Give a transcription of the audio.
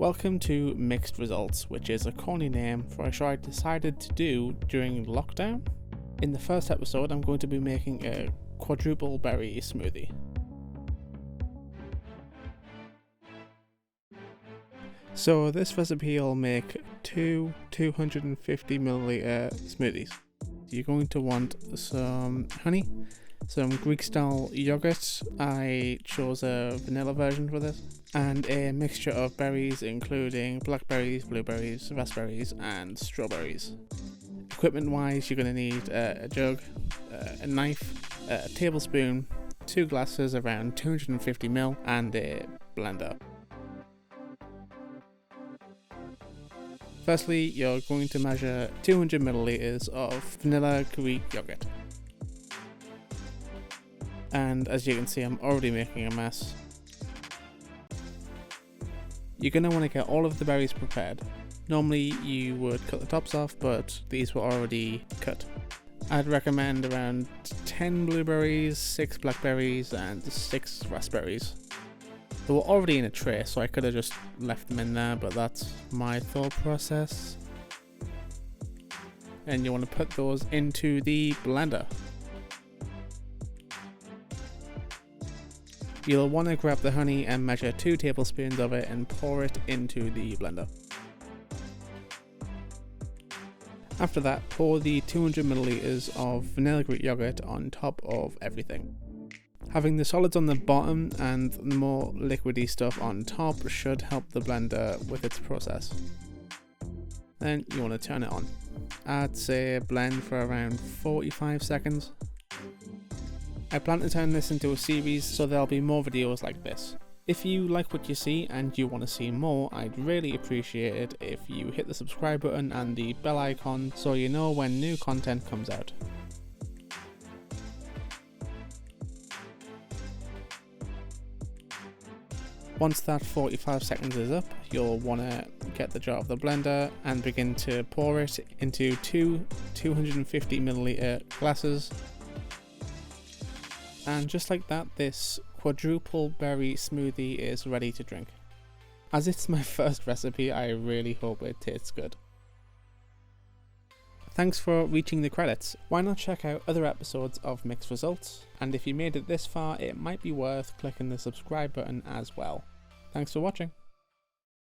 Welcome to Mixed Results, which is a corny name for a show I decided to do during lockdown. In the first episode, I'm going to be making a quadruple berry smoothie. So this recipe will make two 250 milliliter smoothies. You're going to want some honey, some Greek style yogurt, I chose a vanilla version for this, and a mixture of berries including blackberries, blueberries, raspberries and strawberries. Equipment wise, you're going to need a jug, a knife, a tablespoon, 2 glasses around 250 ml and a blender. Firstly, you're going to measure 200 milliliters of vanilla Greek yogurt. And as you can see, I'm already making a mess. You're going to want to get all of the berries prepared. Normally you would cut the tops off, but these were already cut. I'd recommend around 10 blueberries, 6 blackberries and 6 raspberries. They were already in a tray, so I could have just left them in there, but that's my thought process. And you want to put those into the blender. You'll want to grab the honey and measure 2 tablespoons of it and pour it into the blender. After that, pour the 200 milliliters of vanilla Greek yogurt on top of everything. Having the solids on the bottom and the more liquidy stuff on top should help the blender with its process. Then you want to turn it on. I'd say blend for around 45 seconds. I plan to turn this into a series, so there'll be more videos like this. If you like what you see and you want to see more, I'd really appreciate it if you hit the subscribe button and the bell icon so you know when new content comes out. Once that 45 seconds is up, you'll want to get the jar of the blender and begin to pour it into 2 250 milliliter glasses. And just like that, this quadruple berry smoothie is ready to drink. As it's my first recipe, I really hope it tastes good. Thanks for reaching the credits. Why not check out other episodes of Mixed Results? And if you made it this far, it might be worth clicking the subscribe button as well. Thanks for watching.